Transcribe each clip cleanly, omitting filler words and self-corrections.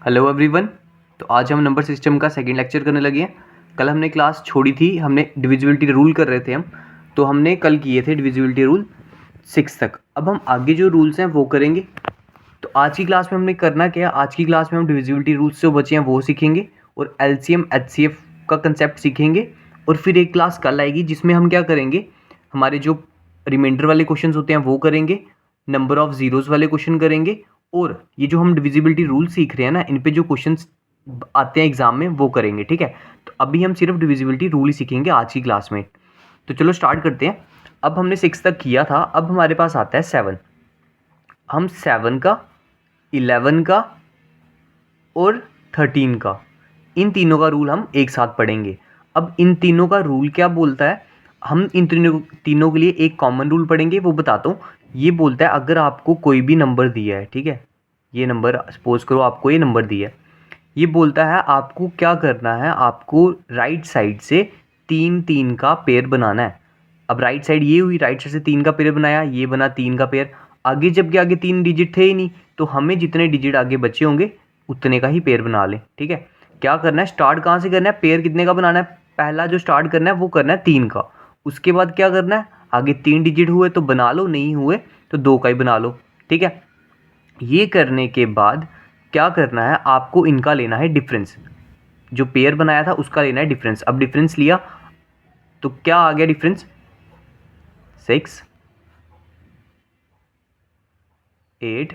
Hello everyone. तो आज हम नंबर सिस्टम का सेकंड लेक्चर करने लगे हैं। कल हमने क्लास छोड़ी थी, हमने डिविजिबिलिटी रूल कर रहे थे तो हमने कल किए थे डिविजिबिलिटी रूल 6 तक। अब हम आगे जो रूल्स हैं वो करेंगे। तो आज की क्लास में हमने करना क्या है, आज की क्लास में हम डिविजिबिलिटी रूल्स जो बचे हैं वो सीखेंगे और एलसीएम एचसीएफ का कंसेप्ट सीखेंगे। और फिर एक क्लास कल आएगी जिसमें हम क्या करेंगे, हमारे जो रिमाइंडर वाले क्वेश्चन होते हैं वो करेंगे, नंबर ऑफ जीरोस वाले क्वेश्चन करेंगे, और ये जो हम डिविजिबिलिटी रूल सीख रहे हैं ना, इन पे जो क्वेश्चंस आते हैं एग्जाम में वो करेंगे। ठीक है, तो अभी हम सिर्फ डिविजिबिलिटी रूल ही सीखेंगे आज की क्लास में। तो चलो स्टार्ट करते हैं। अब हमने 6 तक किया था, अब हमारे पास आता है 7। हम 7 का, 11 का और 13 का, इन तीनों का रूल हम एक साथ पढ़ेंगे। अब इन तीनों का रूल क्या बोलता है, हम इन तीनों के लिए एक कॉमन रूल पढ़ेंगे, वो बताता हूँ। ये बोलता है अगर आपको कोई भी नंबर दिया है, ठीक है, ये नंबर सपोज करो आपको ये नंबर दिया है, ये बोलता है आपको क्या करना है, आपको राइट साइड से 3 का पेयर बनाना है। अब राइट साइड ये हुई, राइट साइड से 3 का पेयर बनाया, ये बना 3 का पेयर। आगे जबकि आगे 3 डिजिट थे ही नहीं, तो हमें जितने डिजिट आगे बचे होंगे उतने का ही पेयर बना लें। ठीक है, क्या करना है, स्टार्ट कहाँ से करना है, पेयर कितने का बनाना है, पहला जो स्टार्ट करना है वो करना है 3 का। उसके बाद क्या करना है, आगे 3 डिजिट हुए तो बना लो, नहीं हुए तो 2 का ही बना लो। ठीक है, ये करने के बाद क्या करना है, आपको इनका लेना है डिफरेंस, जो पेयर बनाया था उसका लेना है डिफरेंस। अब डिफरेंस लिया तो क्या आ गया डिफरेंस, 6 8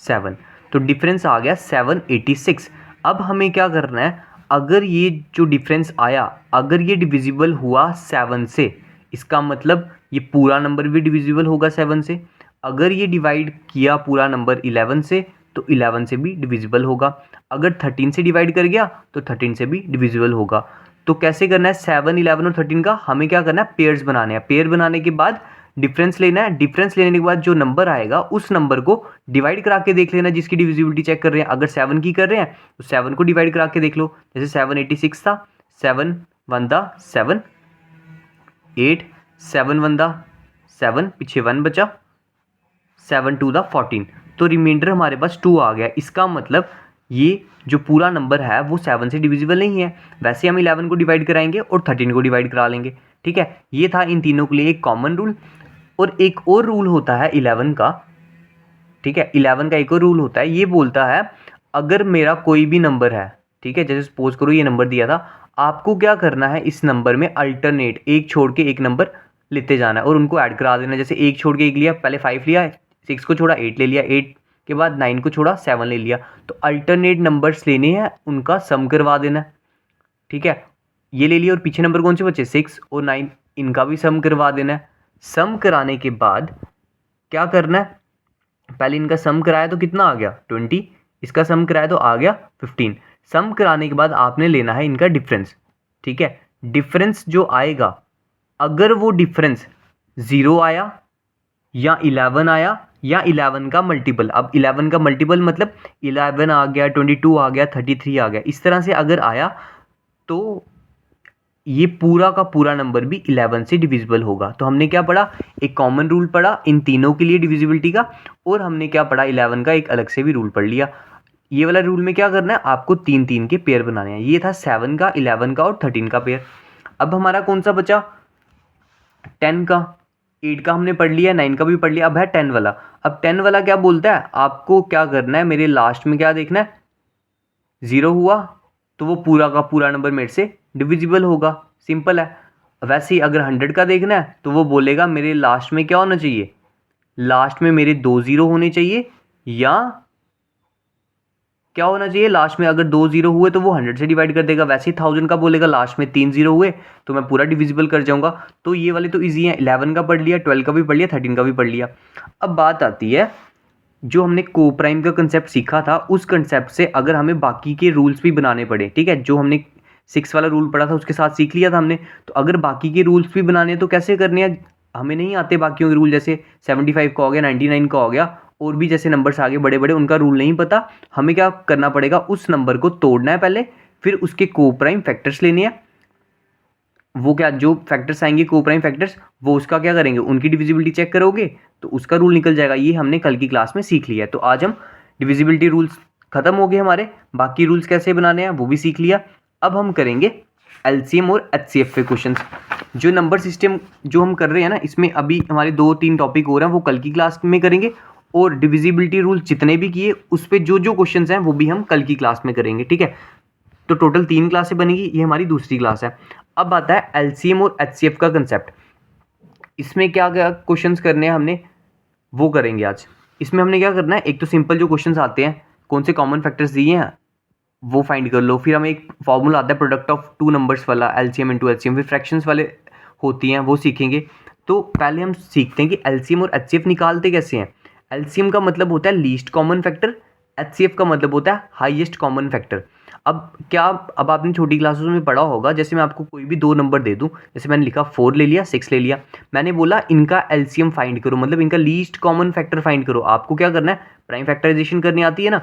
7, तो डिफरेंस आ गया 786। अब हमें क्या करना है, अगर ये जो डिफरेंस आया, अगर ये डिविजिबल हुआ 7 से, इसका मतलब ये पूरा नंबर भी डिविजिबल होगा 7 से। अगर ये डिवाइड किया पूरा नंबर 11 से, तो 11 से भी डिविजिबल होगा। अगर 13 से डिवाइड कर गया तो 13 से भी डिविजिबल होगा। तो कैसे करना है, 7 11 और 13 का हमें क्या करना है, पेयर्स बनाने हैं। पेयर बनाने के बाद डिफरेंस लेना है, डिफरेंस लेने के बाद जो नंबर आएगा उस नंबर को डिवाइड करा के देख लेना, जिसकी डिविजिबिलिटी चेक कर रहे हैं। अगर 7 की कर रहे हैं तो 7 को डिवाइड करा के देख लो, जैसे 786 था, 7 1 दा 7, 8 7 1 दा 7, पीछे 1 बचा, 7 2 दा 14, तो रिमाइंडर हमारे पास 2 आ गया। इसका मतलब ये जो पूरा नंबर है वो 7 से डिविजिबल नहीं है। वैसे हम 11 को डिवाइड कराएंगे और 13 को डिवाइड करा लेंगे। ठीक है, ये था इन तीनों के लिए एक कॉमन रूल। और एक और रूल होता है 11 का, ठीक है, 11 का एक और रूल होता है, ये बोलता है अगर मेरा कोई भी नंबर है, ठीक है, जैसे सपोज करो ये नंबर दिया था, आपको क्या करना है, इस नंबर में अल्टरनेट एक छोड़ के एक नंबर लेते जाना है और उनको ऐड करा देना। जैसे एक छोड़ के एक लिया, पहले 5 लिया, 6 को छोड़ा 8 ले लिया, 8 के बाद 9 को छोड़ा 7 ले लिया, तो अल्टरनेट नंबर्स लेने हैं, उनका सम करवा देना है। ठीक है, ये ले लिया और पीछे नंबर कौन से बचे, 6 और 9, इनका भी सम करवा देना है। सम कराने के बाद क्या करना है, पहले इनका सम कराया तो कितना आ गया 20, इसका सम कराया तो आ गया 15। सम कराने के बाद आपने लेना है इनका डिफरेंस। ठीक है, डिफरेंस जो आएगा, अगर वो डिफरेंस 0 आया या 11 आया या 11 का मल्टीपल, अब 11 का मल्टीपल मतलब 11 आ गया, 22 आ गया, 33 आ गया, इस तरह से अगर आया तो ये पूरा का पूरा नंबर भी 11 से डिविजिबल होगा। तो हमने क्या पढ़ा, एक कॉमन रूल पढ़ा इन तीनों के लिए डिविजिबिलिटी का, और हमने क्या पढ़ा, 11 का एक अलग से भी रूल पढ़ लिया। ये वाला रूल में क्या करना है, आपको 3 के पेयर बनाने हैं। ये था 7 का, 11 का और 13 का पेयर। अब हमारा कौन सा बचा, 10 का, 8 का हमने पढ़ लिया, 9 का भी पढ़ लिया, अब है 10 वाला। अब 10 वाला क्या बोलता है, आपको क्या करना है, मेरे लास्ट में क्या देखना है, 0 हुआ तो वो पूरा का पूरा नंबर मेरे से डिविजिबल होगा, सिंपल है। वैसे ही अगर 100 का देखना है तो वो बोलेगा मेरे लास्ट में क्या होना चाहिए, लास्ट में मेरे 2 0 होने चाहिए, या क्या होना चाहिए, लास्ट में अगर 2 0 हुए तो वो 100 से डिवाइड कर देगा। वैसे ही 1000 का बोलेगा लास्ट में 3 0 हुए तो मैं पूरा डिविजिबल कर जाऊंगा। तो ये वाले तो ईजी हैं, 11 का पढ़ लिया, 12 का भी पढ़ लिया, 13 का भी पढ़ लिया। अब बात आती है जो हमने को प्राइम का कंसेप्ट सीखा था, उस कंसेप्ट से अगर हमें बाकी के रूल्स भी बनाने पड़े, ठीक है, जो हमने 6 वाला रूल पढ़ा था उसके साथ सीख लिया था हमने, तो अगर बाकी के रूल्स भी बनाने हैं तो कैसे करने हैं, हमें नहीं आते बाकियों के रूल, जैसे 75 का हो गया, 99 का हो गया, और भी जैसे नंबर्स आगे बड़े बड़े, उनका रूल नहीं पता, हमें क्या करना पड़ेगा, उस नंबर को तोड़ना है पहले, फिर उसके को प्राइम फैक्टर्स लेने हैं। वो क्या, जो फैक्टर्स आएंगे को प्राइम फैक्टर्स, वो उसका क्या करेंगे, उनकी डिविजिबिलिटी चेक करोगे तो उसका रूल निकल जाएगा। ये हमने कल की क्लास में सीख लिया है। तो आज हम डिविजिबिलिटी रूल्स ख़त्म हो गए हमारे। बाकी रूल्स कैसे बनाने हैं वो भी सीख लिया। अब हम करेंगे एलसीएम और एचसीएफ पे क्वेश्चंस। जो नंबर सिस्टम जो हम कर रहे हैं ना, इसमें अभी हमारे 2-3 टॉपिक हो रहे हैं, वो कल की क्लास में करेंगे। और डिविजिबिलिटी रूल जितने भी किए उस पर जो जो क्वेश्चंस हैं वो भी हम कल की क्लास में करेंगे, ठीक है। तो टोटल 3 क्लासें बनेगी, ये हमारी दूसरी क्लास है। अब आता है एलसीएम और एचसीएफ का कंसेप्ट। इसमें क्या क्या क्वेश्चंस करने हैं हमने वो करेंगे आज। इसमें हमने क्या करना है, एक तो सिंपल जो क्वेश्चंस आते हैं, कौन से कॉमन फैक्टर्स दिए हैं वो फाइंड कर लो। फिर हमें एक फॉर्मूला आता है प्रोडक्ट ऑफ टू नंबर्स वाला, एलसीएम इनटू एचसीएम। फिर फ्रैक्शंस वाले होती हैं वो सीखेंगे। तो पहले हम सीखते हैं कि एलसीएम और एचसीएफ निकालते कैसे हैं। एलसीएम का मतलब होता है लीस्ट कॉमन फैक्टर, एचसीएफ का मतलब होता है हाईएस्ट कॉमन फैक्टर। अब आपने छोटी क्लासेस में पढ़ा होगा, जैसे मैं आपको कोई भी 2 नंबर दे दूं, जैसे मैंने लिखा 4 ले लिया, 6 ले लिया, मैंने बोला इनका एलसीएम फाइंड करो, मतलब इनका लीस्ट कॉमन फैक्टर फाइंड करो। आपको क्या करना है, प्राइम फैक्टराइजेशन करनी आती है ना,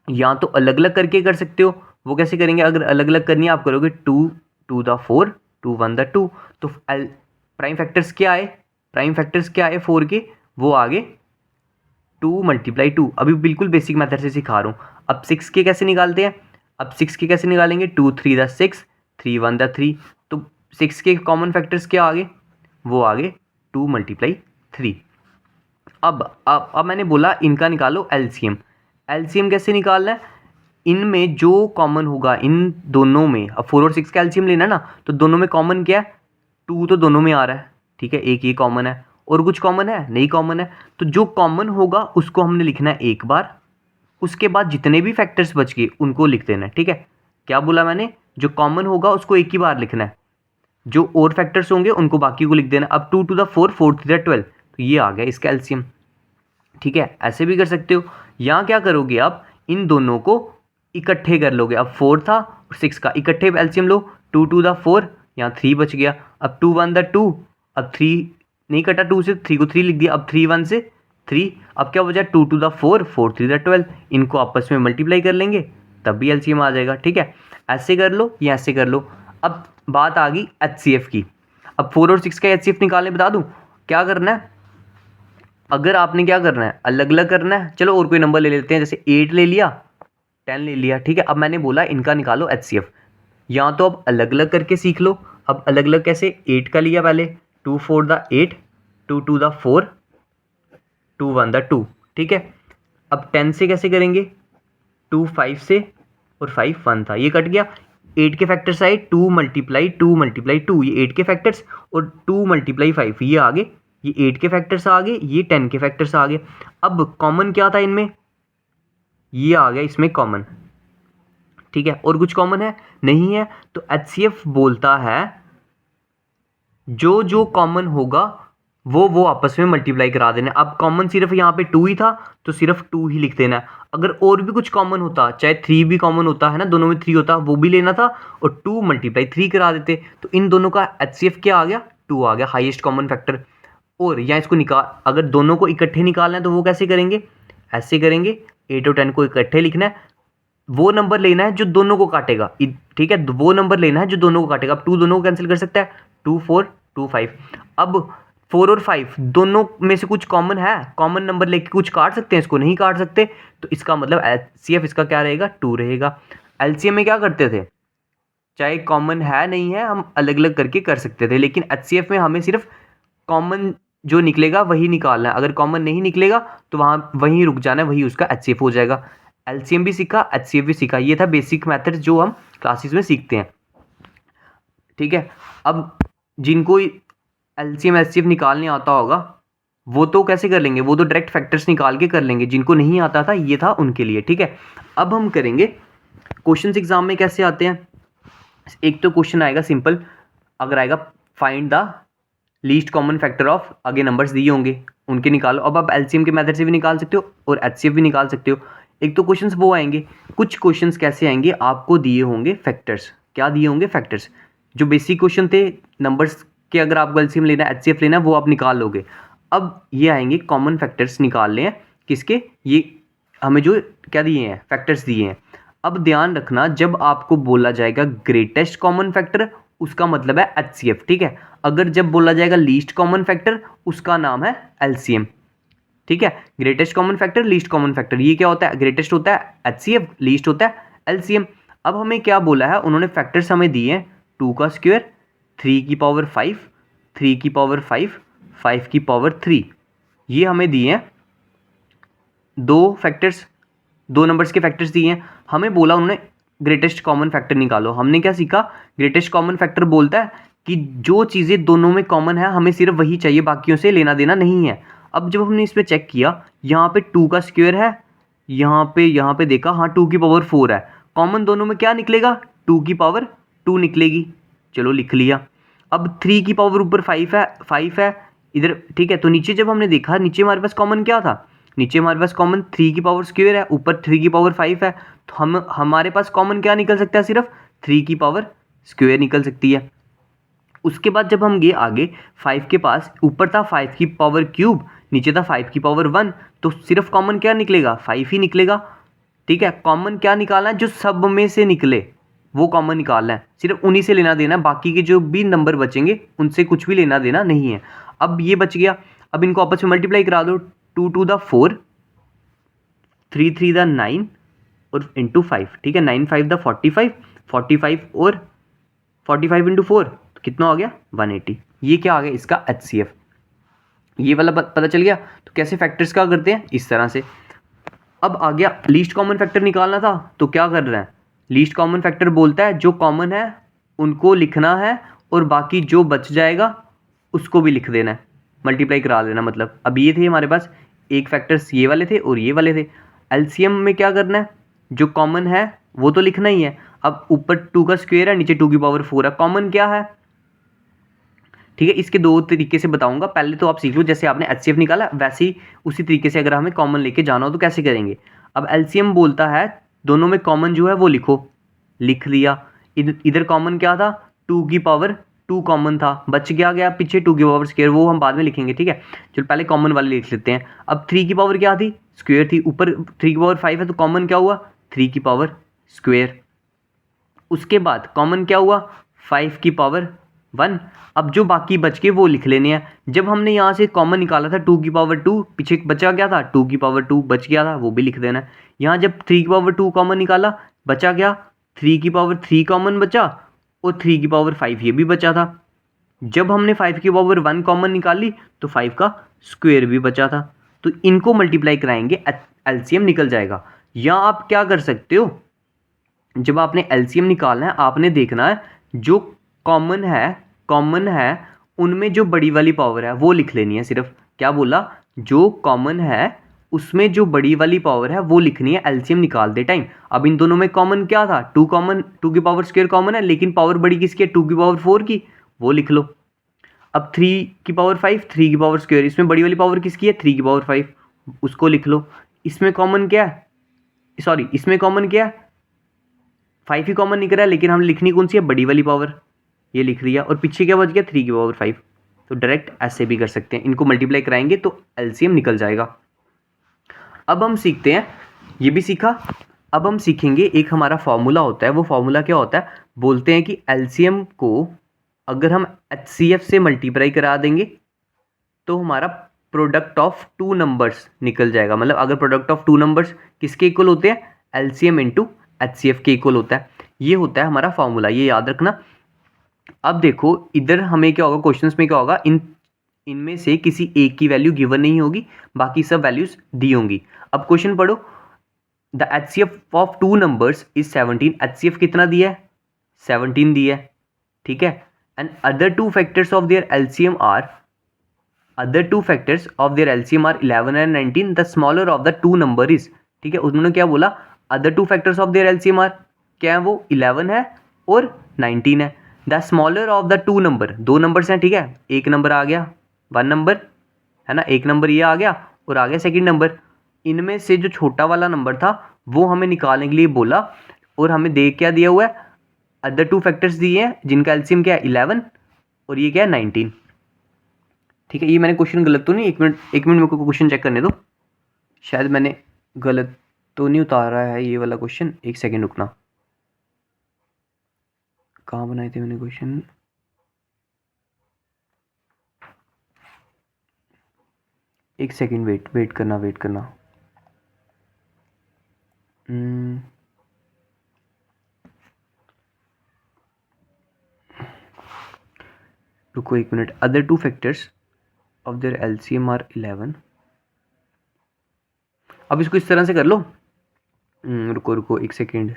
या तो अलग अलग करके कर सकते हो। वो कैसे करेंगे, अगर अलग अलग करनी है आप करोगे 2 2 द 4 2 1 द 2। तो प्राइम फैक्टर्स क्या आए, प्राइम फैक्टर्स क्या आए 4 के, वो आगे 2 मल्टीप्लाई 2। अभी बिल्कुल बेसिक मेथड से सिखा रहा हूँ। अब 6 के कैसे निकालते हैं, अब 6 के कैसे निकालेंगे, 2 3 द 6 3 1 द 3। तो 6 के कॉमन फैक्टर्स क्या आगे, वो आगे 2 मल्टीप्लाई 3। अब मैंने बोला इनका निकालो एलसीएम। एलसीएम कैसे निकालना है, इनमें जो कॉमन होगा इन दोनों में, अब 4 और 6 का एलसीएम लेना ना, तो दोनों में कॉमन क्या है, 2 तो दोनों में आ रहा है, ठीक है, एक ये कॉमन है, और कुछ कॉमन है नहीं कॉमन है। तो जो कॉमन होगा उसको हमने लिखना है एक बार, उसके बाद जितने भी फैक्टर्स बच गए उनको लिख देना है, ठीक है। क्या बोला मैंने, जो कॉमन होगा उसको एक ही बार लिखना है, जो और फैक्टर्स होंगे उनको बाकी को लिख देना। अब 2 टू द 4 4 3 द 12, तो ये आ गया इसका एलसीएम, ठीक है। ऐसे भी कर सकते हो। यहाँ क्या करोगे आप, इन दोनों को इकट्ठे कर लोगे। अब 4 था और 6 का इकट्ठे एलसीएम लो, 2 टू द 4, यहाँ 3 बच गया। अब 2 1 द 2, अब 3 नहीं कटा, 2 से 3 को 3 लिख दिया, अब 3 1 से 3। अब क्या बचा, 2 टू द 4 4 3 द 12। इनको आपस में मल्टीप्लाई कर लेंगे तब भी एलसीएम आ जाएगा, ठीक है। ऐसे कर लो या ऐसे कर लो। अब बात आ गई एचसीएफ की। अब 4 और 6 का एचसीएफ निकालने बता दूँ क्या करना है। अगर आपने क्या करना है, अलग अलग करना है, चलो और कोई नंबर ले लेते हैं, जैसे 8 ले लिया, 10 ले लिया, ठीक है। अब मैंने बोला इनका निकालो एचसीएफ। या तो अब अलग अलग करके सीख लो। अब अलग अलग कैसे, 8 का लिया पहले, 2 4 द 8 2 2 द 4 2 1 द 2, ठीक है। अब 10 से कैसे करेंगे, 2 5 से, और 5 1 था, ये कट गया। 8 के फैक्टर्स आए 2 मल्टीप्लाई 2 मल्टीप्लाई 2, ये 8 के फैक्टर्स, और 2 मल्टीप्लाई 5 ये आगे, ये 8 के फैक्टर्स आ गए, ये 10 के फैक्टर्स आ गए। अब कॉमन क्या था इनमें, ये आ गया इसमें कॉमन, ठीक है। और कुछ कॉमन है नहीं है, तो एचसीएफ बोलता है जो जो कॉमन होगा वो आपस में मल्टीप्लाई करा देना। अब कॉमन सिर्फ यहाँ पे 2 ही था तो सिर्फ 2 ही लिख देना है। अगर और भी कुछ कॉमन होता, चाहे 3 भी कॉमन होता है ना, दोनों में 3 होता, वो भी लेना था और 2 मल्टीप्लाई 3 करा देते। तो इन दोनों का एचसीएफ क्या आ गया, 2 आ गया, हाईएस्ट कॉमन फैक्टर। और या इसको निकाल, अगर दोनों को इकट्ठे निकालना है तो वो कैसे करेंगे, ऐसे करेंगे, 8 और 10 को इकट्ठे लिखना है, वो नंबर लेना है जो दोनों को काटेगा, ठीक है, वो नंबर लेना है जो दोनों को काटेगा। अब 2 दोनों को कैंसिल कर सकता है, 2 4 2 5। अब 4 और 5 दोनों में से कुछ कॉमन है, कॉमन नंबर लेके कुछ काट सकते हैं, इसको नहीं काट सकते, तो इसका मतलब एचसीएफ इसका क्या रहेगा, 2 रहेगा। एलसीएम में क्या करते थे, चाहे कॉमन है नहीं है हम अलग अलग करके कर सकते थे, लेकिन एचसीएफ में हमें सिर्फ कॉमन जो निकलेगा वही निकालना है। अगर कॉमन नहीं निकलेगा तो वहाँ वहीं रुक जाना है, वही उसका एचसीएफ हो जाएगा। एलसीएम भी सीखा, एचसीएफ भी सीखा, ये था बेसिक मेथड जो हम क्लासेस में सीखते हैं, ठीक है। अब जिनको एलसीएम एचसीएफ निकालने आता होगा वो तो कैसे कर लेंगे, वो तो डायरेक्ट फैक्टर्स निकाल के कर लेंगे। जिनको नहीं आता था ये था उनके लिए, ठीक है। अब हम करेंगे क्वेश्चंस एग्जाम में कैसे आते हैं। एक तो क्वेश्चन आएगा सिंपल, अगर आएगा find the least common factor of, आगे नंबर्स दिए होंगे उनके निकालो। अब आप एलसीएम के मेथड से भी निकाल सकते हो और एचसीएफ भी निकाल सकते हो। एक तो क्वेश्चंस वो आएंगे, कुछ क्वेश्चंस कैसे आएंगे, आपको दिए होंगे फैक्टर्स, क्या दिए होंगे फैक्टर्स, जो बेसिक क्वेश्चन थे नंबर्स के, अगर आपको एलसीएम लेना है एचसीएफ लेना है वो आप निकाल लोगे। अब ये आएंगे कॉमन फैक्टर्स निकालने हैं किसके, ये हमें जो क्या दिए हैं फैक्टर्स दिए हैं। अब ध्यान रखना जब आपको बोला जाएगा ग्रेटेस्ट कॉमन फैक्टर उसका मतलब है एचसीएफ, ठीक है। अगर जब बोला जाएगा लीस्ट कॉमन फैक्टर उसका नाम है एलसीएम, ठीक है, greatest common factor, least common factor, ये क्या होता है, ग्रेटेस्ट होता है HCF, लीस्ट होता है LCM। अब हमें क्या बोला है, उन्होंने फैक्टर्स हमें दिए हैं 2 का स्क्वायर, 3 की पावर 5, 3 की पावर 5, 5 की पावर 3, ये हमें दिए हैं दो फैक्टर्स, दो नंबर्स के फैक्टर्स दिए हैं। हमें बोला उन्होंने ग्रेटेस्ट कॉमन फैक्टर निकालो। हमने क्या सीखा, ग्रेटेस्ट कॉमन फैक्टर बोलता है कि जो चीज़ें दोनों में कॉमन है हमें सिर्फ वही चाहिए, बाकियों से लेना देना नहीं है। अब जब हमने इसमें चेक किया, यहाँ पे 2 का स्क्वायर है, यहाँ पे देखा, हाँ 2 की पावर 4 है, कॉमन दोनों में क्या निकलेगा, 2 की पावर 2 निकलेगी। चलो लिख लिया। अब 3 की पावर ऊपर 5 है इधर, ठीक है। तो नीचे जब हमने देखा, नीचे हमारे पास कॉमन क्या था, नीचे हमारे पास कॉमन 3 की पावर स्क्वायर है, ऊपर 3 की पावर 5 है। तो हमारे पास कॉमन क्या निकल सकता है, सिर्फ 3 की पावर स्क्वायर निकल सकती है। उसके बाद जब हम गए आगे, 5 के पास ऊपर था 5 की पावर क्यूब, नीचे था 5 की पावर 1, तो सिर्फ कॉमन क्या निकलेगा, 5 ही निकलेगा। ठीक है, कॉमन क्या निकालना है, जो सब में से निकले वो कॉमन निकालना है, सिर्फ उन्हीं से लेना देना है, बाकी के जो भी नंबर बचेंगे उनसे कुछ भी लेना देना नहीं है। अब ये बच गया, अब इनको आपस में मल्टीप्लाई करा दो, 2 टू द 4, 3 3 द 9 और इंटू 5, ठीक है, 9 5 द 45, 45 और 45 इंटू 4 तो कितना हो गया 180। ये क्या आ गया इसका HCF, ये वाला पता चल गया। तो कैसे फैक्टर्स का करते हैं, इस तरह से। अब आ गया लीस्ट कॉमन फैक्टर निकालना था, तो क्या कर रहे हैं, लीस्ट कॉमन फैक्टर बोलता है जो कॉमन है उनको लिखना है और बाकी जो बच जाएगा उसको भी लिख देना है, मल्टीप्लाई करा देना। मतलब अब ये थे हमारे पास एक फैक्टर्स, ये वाले थे और ये वाले थे। एलसीएम में क्या करना है, जो कॉमन है वो तो लिखना ही है। अब ऊपर 2 का स्क्वायर है, नीचे 2 की पावर 4 है, कॉमन क्या है, ठीक है। इसके दो तरीके से बताऊंगा, पहले तो आप सीख लो, जैसे आपने HCF निकाला वैसे ही उसी तरीके से अगर हमें कॉमन लेके जाना हो तो कैसे करेंगे। अब एलसीएम बोलता है दोनों में कॉमन जो है वो लिखो, लिख लिया। इधर कॉमन क्या था, 2 की पावर 2 कॉमन था, बच गया पीछे 2 की पावर स्क्वायर, वो हम बाद में लिखेंगे, ठीक है। चलो पहले कॉमन वाले लिख लेते हैं। अब 3 की पावर क्या थी, स्क्वायर थी, ऊपर 3 की पावर 5 है तो कॉमन क्या हुआ, 3 की पावर स्क्वायर। उसके बाद कॉमन क्या हुआ, 5 की पावर 1। अब जो बाकी बच के वो लिख लेने हैं। जब हमने यहाँ से कॉमन निकाला था 2 की पावर 2, पीछे बचा क्या था 2 की पावर 2 बच गया था, वो भी लिख देना है। यहाँ जब 3 की पावर 2 कॉमन निकाला, बचा क्या 3 की पावर 3 कॉमन बचा और 3 की पावर 5 ये भी बचा था। जब हमने 5 की पावर 1 कॉमन निकाली तो 5 का स्क्वायर भी बचा था। तो इनको मल्टीप्लाई कराएंगे, एलसीएम निकल जाएगा। या आप क्या कर सकते हो, जब आपने एलसीएम निकालना है आपने देखना है जो कॉमन है उनमें जो बड़ी वाली पावर है वो लिख लेनी है सिर्फ। क्या बोला, जो कॉमन है उसमें जो बड़ी वाली पावर है वो लिखनी है एलसीएम निकालते टाइम। अब इन दोनों में कॉमन क्या था, 2 कॉमन, 2 की पावर स्क्वायर कॉमन है, लेकिन पावर बड़ी किसकी है 2 की पावर 4 की, वो लिख लो। अब 3 की पावर 5, 3 की पावर स्क्वायर, इसमें बड़ी वाली पावर किसकी है 3 की पावर 5, उसको लिख लो। इसमें कॉमन क्या है, सॉरी इसमें कॉमन क्या है, 5 ही कॉमन निकल रहा है, लेकिन हम लिखनी कौन सी है बड़ी वाली पावर, ये लिख दिया। और पीछे क्या बच गया 3 की पावर 5। तो डायरेक्ट ऐसे भी कर सकते हैं, इनको मल्टीप्लाई कराएंगे तो एलसीएम निकल जाएगा। अब हम सीखते हैं, ये भी सीखा। अब हम सीखेंगे एक हमारा फॉर्मूला होता है, वो फॉर्मूला क्या होता है, बोलते हैं कि एलसीएम को अगर हम HCF से मल्टीप्लाई करा देंगे तो हमारा प्रोडक्ट ऑफ टू नंबर्स निकल जाएगा। मतलब अगर प्रोडक्ट ऑफ टू नंबर्स किसके इक्वल होते हैं, एलसीएम इंटू HCF के इक्वल होता है। ये होता है हमारा फॉर्मूला, ये याद रखना। अब देखो इधर हमें क्या होगा, क्वेश्चंस में क्या होगा, इनमें से किसी एक की वैल्यू गिवन नहीं होगी, बाकी सब वैल्यूज दी होंगी। अब क्वेश्चन पढ़ो, the HCF of two numbers is 17। HCF कितना दिया है 17 दिया है, ठीक है। And other two factors of their LCM are, other two factors of their LCM are 11 and 19, the smaller of the two number is, ठीक है। उन्होंने क्या बोला, other two factors of their LCM are, क्या है वो 11 है और 19 है। the smaller of the two number, दो नंबर्स हैं, ठीक है। एक नंबर आ गया 1 नंबर है ना, एक नंबर ये आ गया और आ गया सेकंड नंबर। इनमें से जो छोटा वाला नंबर था वो हमें निकालने के लिए बोला, और हमें दे क्या दिया हुआ है, अदर टू फैक्टर्स दिए हैं जिनका एलसीएम क्या है 11 और ये क्या है 19, ठीक है। ये मैंने क्वेश्चन गलत तो नहीं, एक मिनट मेरे को क्वेश्चन चेक करने दो, शायद मैंने गलत तो नहीं उतारा है ये वाला क्वेश्चन, एक सेकंड रुकना। कहाँ बनाए थे मैंने क्वेश्चन, एक सेकेंड वेट करना रुको एक मिनट। Other two factors of their LCM are 11। अब इसको इस तरह से कर लो। रुको एक second.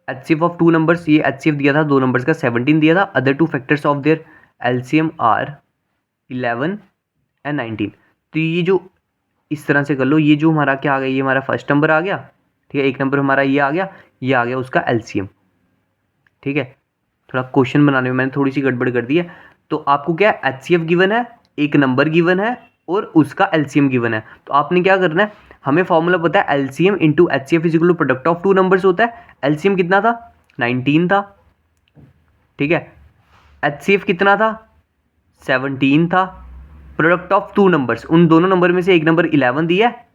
HCF of two numbers, ये एचसीएफ दिया था दो नंबर्स का 17 दिया था। Other two factors of their LCM are 11 and 19। तो ये जो इस तरह से कर लो, ये जो हमारा क्या आ गया, ये हमारा फर्स्ट नंबर आ गया, ठीक है। एक नंबर हमारा ये आ गया उसका एलसीएम, ठीक है। थोड़ा क्वेश्चन बनाने में मैंने थोड़ी सी गड़बड़ कर दी है। तो आपको क्या एचसीएफ गिवन है, एक नंबर गिवन है और उसका एलसीएम गिवन है। तो आपने क्या करना है, हमें फॉर्मूला पता है LCM into HCF is equal to product of two numbers होता है। एलसीएम कितना था, 19 था, ठीक है। एचसीएफ कितना था, 17 था। प्रोडक्ट ऑफ टू नंबर्स, उन दोनों नंबर में से एक नंबर 11 दिया है,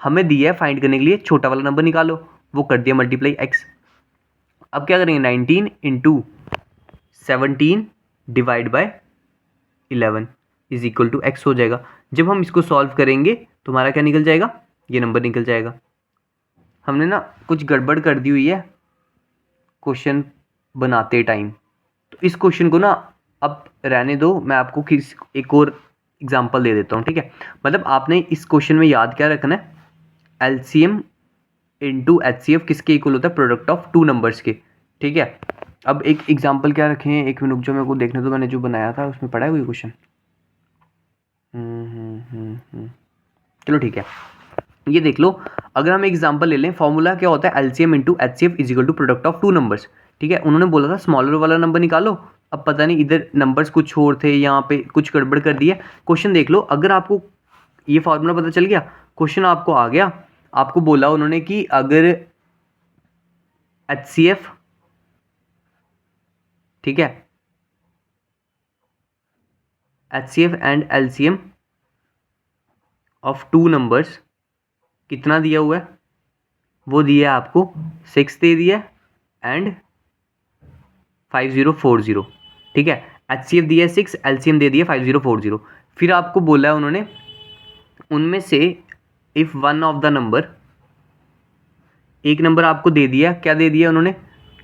हमें दिया है फाइंड करने के लिए छोटा वाला नंबर निकालो, वो कर दिया मल्टीप्लाई एक्स। अब क्या करेंगे, 19 into 17 divide by 11 is equal to x हो जाएगा। जब हम इसको सॉल्व करेंगे तो हमारा क्या निकल जाएगा, ये नंबर निकल जाएगा। हमने ना कुछ गड़बड़ कर दी हुई है क्वेश्चन बनाते टाइम, तो इस क्वेश्चन को ना अब रहने दो, मैं आपको एक और एग्जांपल दे देता हूँ, ठीक है। मतलब आपने इस क्वेश्चन में याद क्या रखना है, एलसीएम इंटू एचसीएफ किसके इक्वल होता है, प्रोडक्ट ऑफ टू नंबर्स के, ठीक है। अब एक एग्जांपल क्या रखें, एक मिनट जो मेरे को देखने दो, मैंने जो बनाया था उसमें पढ़ा है कोई क्वेश्चन। चलो ठीक है, ये देख लो। अगर हम एग्जांपल ले लें, फॉर्मूला क्या होता है, LCM into HCF is equal to product of two numbers, ठीक है। उन्होंने बोला था स्मॉलर वाला नंबर निकालो, अब पता नहीं इधर नंबर्स कुछ और थे, यहाँ पे कुछ गड़बड़ कर दिया। क्वेश्चन देख लो, अगर आपको ये फॉर्मूला पता चल गया, क्वेश्चन आपको आ गया, आपको बोला उन्होंने कि अगर एचसीएफ, ठीक है, HCF and LCM of two numbers कितना दिया हुआ है, वो दिया है आपको 6 दे दिया एंड 5040, ठीक है। एचसीएफ दिया है 6, एलसीएम दे दिया 5040। फिर आपको बोला है उन्होंने उनमें से if one of the number, एक नंबर आपको दे दिया, क्या दे दिया उन्होंने,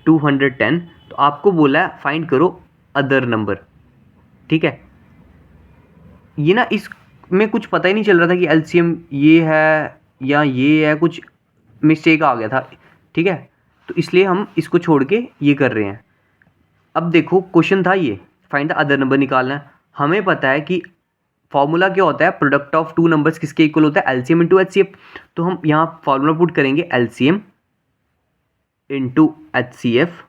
210। तो आपको बोला है फाइंड करो अदर नंबर, ठीक है। ये ना इसमें कुछ पता ही नहीं चल रहा था कि एलसीएम ये है या ये है, कुछ मिस्टेक आ गया था, ठीक है। तो इसलिए हम इसको छोड़ के ये कर रहे हैं। अब देखो क्वेश्चन था ये, फाइंड द अदर नंबर निकालना है। हमें पता है कि फॉर्मूला क्या होता है, प्रोडक्ट ऑफ टू नंबर्स किसके इक्वल होता है, एलसीएम इंटू एचसीएफ। तो हम यहाँ फॉर्मूला पुट करेंगे, LCM into HCF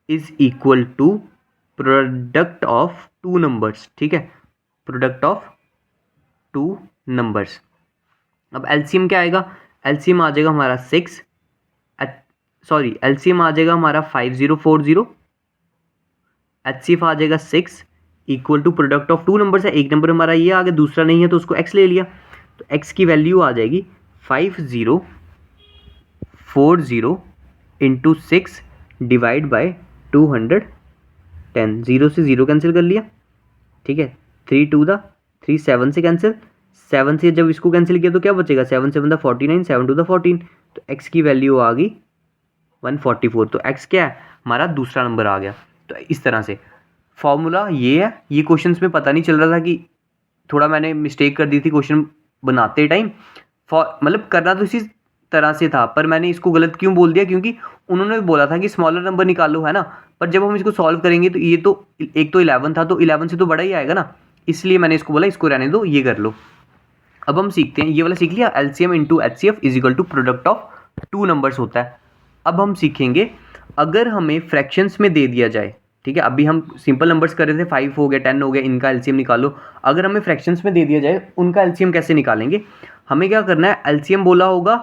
is equal to product of two numbers, ठीक है, प्रोडक्ट ऑफ टू नंबर्स। अब एलसीएम क्या आएगा, एलसीएम आ जाएगा हमारा 6, सॉरी एलसीएम आ जाएगा हमारा 5040, एचसीएफ आ जाएगा 6 equal to product of two numbers है, एक नंबर हमारा ये आ गया, दूसरा नहीं है तो उसको एक्स ले लिया। तो एक्स की वैल्यू आ जाएगी 5040 इंटू 6 डिवाइड बाय 210। 0 से 0 कैंसिल कर लिया, ठीक है। 3 2 द 3 7 से कैंसिल, 7 से जब इसको कैंसिल किया तो क्या बचेगा, 7 7 द 49, 7 2 द 14। तो x की वैल्यू आ गई 144। तो x क्या है, हमारा दूसरा नंबर आ गया। तो इस तरह से फॉर्मूला ये है। ये क्वेश्चंस में पता नहीं चल रहा था कि थोड़ा मैंने मिस्टेक कर दी थी क्वेश्चन बनाते टाइम, मतलब करना तो इसी तरह से था, पर मैंने इसको गलत क्यों बोल दिया, क्योंकि उन्होंने बोला था कि स्मॉलर नंबर निकालो, है ना। पर जब हम इसको सॉल्व करेंगे तो ये तो एक तो 11 था, तो 11 से तो बड़ा ही आएगा ना, इसलिए मैंने इसको बोला इसको रहने दो, ये कर लो। अब हम सीखते हैं, ये वाला सीख लिया, LCM into HCF is equal to product of two numbers होता है। अब हम सीखेंगे, अगर हमें फ्रैक्शंस में दे दिया जाए, ठीक है, अभी हम सिंपल नंबर्स कर रहे थे, 5 हो गया, 10 हो गया, इनका एलसीएम निकालो। अगर हमें फ्रैक्शंस में दे दिया जाए, उनका एलसीएम कैसे निकालेंगे, हमें क्या करना है, एलसीएम बोला होगा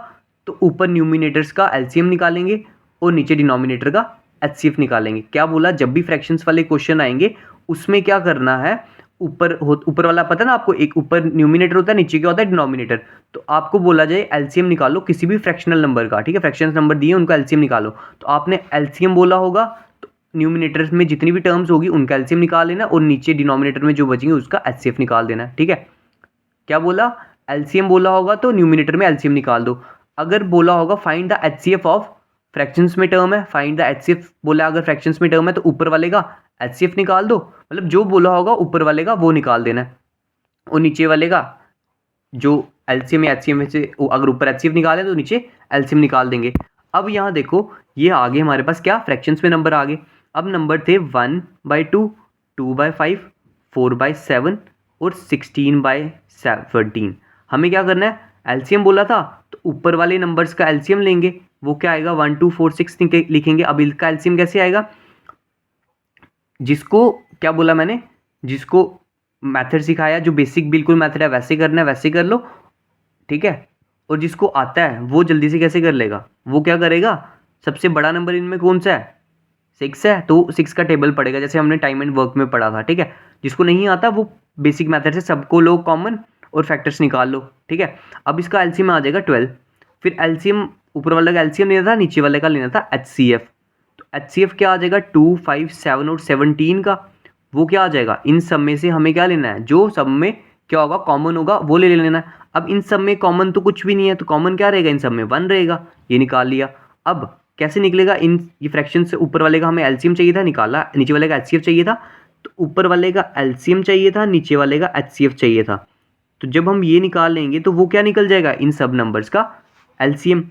तो ऊपर न्यूमिनेटर्स का एलसीएम निकालेंगे और नीचे डिनोमिनेटर का एचसीएफ निकालेंगे। क्या बोला, जब भी फ्रैक्शंस वाले क्वेश्चन आएंगे उसमें क्या करना है, ऊपर वाला पता है ना आपको, एक ऊपर न्यूमिनेटर होता है, नीचे क्या होता है, डिनोमिनेटर। तो आपको बोला जाए एलसीएम निकालो किसी भी फ्रैक्शनल नंबर का, ठीक है, फ्रैक्शनल नंबर दिए उनका एलसीएम निकालो। तो आपने एलसीएम बोला होगा तो न्यूमिनेटर में जितनी भी टर्म्स होगी उनका एलसीएम निकाल लेना और नीचे डिनोमिनेटर में जो बचेंगे उसका एचसीएफ निकाल देना, ठीक है। क्या बोला, एलसीएम बोला होगा तो न्यूमिनेटर में एलसीएम निकाल दो। अगर बोला होगा find the HCF of fractions में टर्म है, फाइंड द एचसीएफ बोला अगर फ्रैक्शंस में टर्म है तो ऊपर वाले का एचसीएफ निकाल दो, मतलब जो बोला होगा ऊपर वाले का वो निकाल देना है, और नीचे वाले का जो एलसीएम या एचसीएफ में से अगर ऊपर एचसीएफ निकाले तो नीचे एलसीएम निकाल देंगे। अब यहाँ देखो ये आगे हमारे पास क्या फ्रैक्शंस में नंबर आ गए। अब नंबर थे 1/2, 2/5, 4/7 और 16/17। हमें क्या करना है, एलसीएम बोला था तो ऊपर वाले नंबर्स का एलसीएम लेंगे, वो क्या आएगा 1 2 4 6 लिखेंगे। अब इसका एलसीएम कैसे आएगा, जिसको क्या बोला मैंने, जिसको मेथड सिखाया जो बेसिक बिल्कुल मेथड है वैसे करना है वैसे कर लो, ठीक है। और जिसको आता है वो जल्दी से कैसे कर लेगा, वो क्या करेगा, सबसे बड़ा नंबर इनमें कौन सा है, 6 है, तो 6 का टेबल पड़ेगा जैसे हमने टाइम एंड वर्क में पढ़ा था, ठीक है। जिसको नहीं आता वो बेसिक मेथड से सबको लो कॉमन और फैक्टर्स निकाल लो, ठीक है। अब इसका एलसीएम आ जाएगा 12। फिर एलसीएम ऊपर वाले का एलसीएम लेना था, नीचे वाले का लेना था एचसीएफ। तो एचसीएफ क्या आ जाएगा 2, 5, 7 और 17 का, वो क्या आ जाएगा, इन सब में से हमें क्या लेना है, जो सब में क्या होगा कॉमन होगा वो ले लेना है। अब इन सब में कॉमन तो कुछ भी नहीं है, तो कॉमन क्या रहेगा, इन सब में 1 रहेगा, ये निकाल लिया। अब कैसे निकलेगा, इन ये फ्रैक्शन से ऊपर वाले का हमें एलसीएम चाहिए था निकाला, नीचे वाले का एचसीएफ चाहिए था, तो ऊपर वाले का एलसीएम चाहिए था, नीचे वाले का एचसीएफ चाहिए था। तो जब हम ये निकाल लेंगे तो वो क्या निकल जाएगा, इन सब नंबर्स का एलसीएम।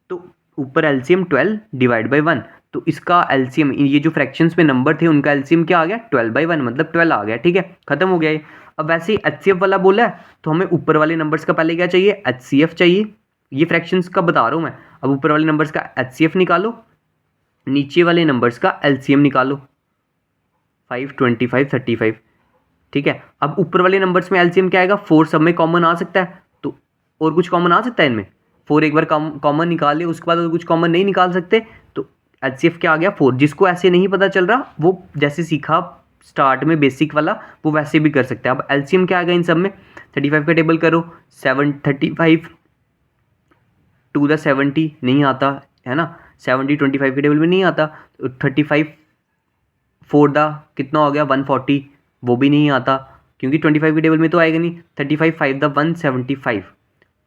तो ऊपर एलसीएम 12 डिवाइड बाई 1, तो इसका एलसीएम ये जो फ्रैक्शंस में नंबर थे उनका एलसीएम क्या आ गया 12/1, मतलब 12 आ गया, ठीक है, खत्म हो गया ये। अब वैसे ही एचसीएफ वाला बोला है तो हमें ऊपर वाले नंबर्स का पहले क्या चाहिए, एचसीएफ चाहिए, ये फ्रैक्शंस का बता रहा हूँ मैं। अब ऊपर वाले नंबर्स का एचसीएफ निकालो, नीचे वाले नंबर्स का एलसीएम निकालो, 5, 25, 35, ठीक है। अब ऊपर वाले नंबर्स में एलसीएम क्या आएगा, 4 सब में कॉमन आ सकता है, तो और कुछ कॉमन आ सकता है इनमें, 4 एक बार कॉमन निकाल लिया उसके बाद और कुछ कॉमन नहीं निकाल सकते, तो एचसीएफ क्या आ गया 4। जिसको ऐसे नहीं पता चल रहा वो जैसे सीखा स्टार्ट में बेसिक वाला वो वैसे भी कर सकते हैं। अब एलसीएम क्या आएगा इन सब में, 35 का टेबल करो, 35 टू द 70 नहीं आता है ना, 70 25 के टेबल में नहीं आता, तो 35 4 द कितना हो गया 140, वो भी नहीं आता क्योंकि 25 के टेबल में तो आएगा नहीं। 35 5 द 175,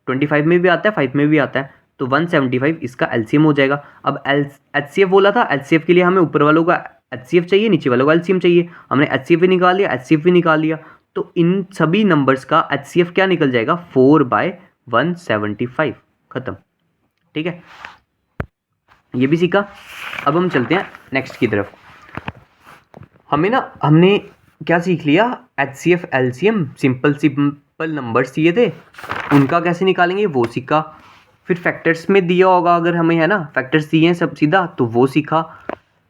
25 में भी आता है 5 में भी आता है, तो 175 इसका एलसीएम हो जाएगा। अब एचसीएफ बोला था, एचसीएफ के लिए हमें ऊपर वालों का एचसीएफ चाहिए, नीचे वालों का एलसीएम चाहिए, हमने एचसीएफ भी निकाल लिया, एचसीएफ भी निकाल लिया, तो इन सभी नंबर्स का एचसीएफ क्या निकल जाएगा 4/175, खत्म, ठीक है। ये भी सीखा। अब हम चलते हैं नेक्स्ट की तरफ। हमने क्या सीख लिया, एचसीएफ एलसीएम सिंपल नंबर्स दिए थे उनका कैसे निकालेंगे वो सीखा। फिर फैक्टर्स में दिया होगा अगर हमें, है ना, फैक्टर्स दिए हैं सब सीधा तो वो सीखा।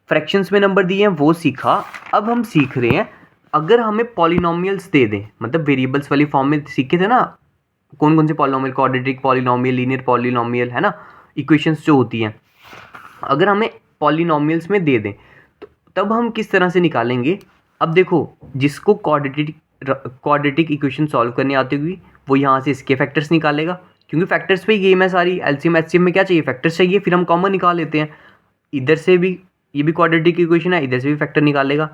फ्रैक्शंस में नंबर दिए हैं वो सीखा। अब हम सीख रहे हैं अगर हमें पॉलिनोमियल्स दे दें, मतलब वेरिएबल्स वाली फॉर्म में सीखे थे ना, कौन कौन से polynomial, quadratic polynomial, linear polynomial, है ना, इक्वेशंस जो होती हैं, अगर हमें पॉलिनोमियल्स में दे दें तो तब हम किस तरह से निकालेंगे। अब देखो जिसको क्वाड्रेटिक इक्वेशन सॉल्व करने आती होगी वो यहाँ से इसके फैक्टर्स निकालेगा, क्योंकि फैक्टर्स पे गेम है सारी। एलसीएम एचसीएम में क्या चाहिए, फैक्टर्स चाहिए, फिर हम कॉमन निकाल लेते हैं। इधर से भी ये भी क्वाड्रेटिक इक्वेशन है, इधर से भी फैक्टर निकालेगा,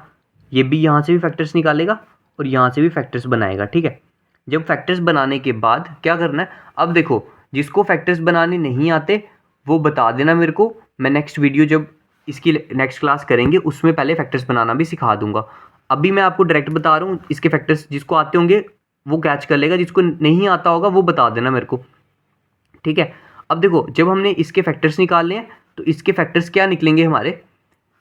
ये भी यहाँ से भी फैक्टर्स निकालेगा और यहाँ से भी फैक्टर्स बनाएगा, ठीक है। जब फैक्टर्स बनाने के बाद क्या करना है, अब देखो जिसको फैक्टर्स बनाने नहीं आते वो बता देना मेरे को, मैं नेक्स्ट वीडियो जब इसकी नेक्स्ट क्लास करेंगे उसमें पहले फैक्टर्स बनाना भी सिखा दूंगा। अभी मैं आपको डायरेक्ट बता रहा हूँ, इसके फैक्टर्स जिसको आते होंगे वो कैच कर लेगा, जिसको नहीं आता होगा वो बता देना मेरे को, ठीक है। अब देखो जब हमने इसके फैक्टर्स निकालने हैं तो इसके फैक्टर्स क्या निकलेंगे हमारे,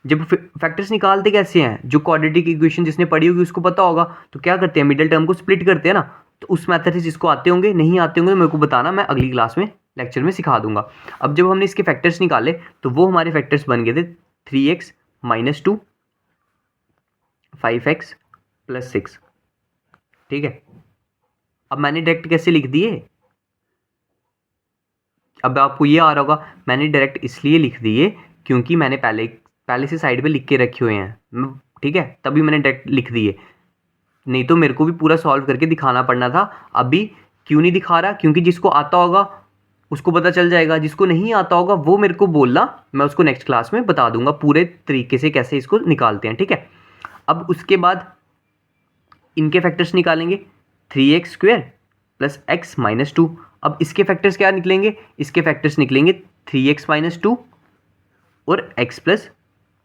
जब फैक्टर्स निकालते कैसे हैं, जो क्वाड्रेटिक इक्वेशन जिसने पढ़ी होगी उसको पता होगा, तो क्या करते हैं मिडिल टर्म को स्प्लिट करते हैं ना, तो उस मेथड से जिसको आते होंगे, नहीं आते होंगे तो मेरे को बताना, मैं अगली क्लास में लेक्चर में सिखा दूंगा। अब जब हमने इसके फैक्टर्स निकाले तो वो हमारे फैक्टर्स बन गए थे 3x - 2, 5x + 6, ठीक है। अब मैंने डायरेक्ट कैसे लिख दिए, अब आपको ये आ रहा होगा मैंने डायरेक्ट इसलिए लिख दिए क्योंकि मैंने पहले से साइड पे लिख के रखे हुए हैं, ठीक है, तभी मैंने डायरेक्ट लिख दिए, नहीं तो मेरे को भी पूरा सॉल्व करके दिखाना पड़ना था। अभी क्यों नहीं दिखा रहा, क्योंकि जिसको आता होगा उसको पता चल जाएगा, जिसको नहीं आता होगा वो मेरे को बोलना, मैं उसको नेक्स्ट क्लास में बता दूंगा पूरे तरीके से कैसे इसको निकालते हैं, ठीक है। अब उसके बाद इनके फैक्टर्स निकालेंगे, 3x² प्लस एक्स माइनस 2। अब इसके फैक्टर्स क्या निकलेंगे, इसके फैक्टर्स निकलेंगे 3x माइनस 2 और x प्लस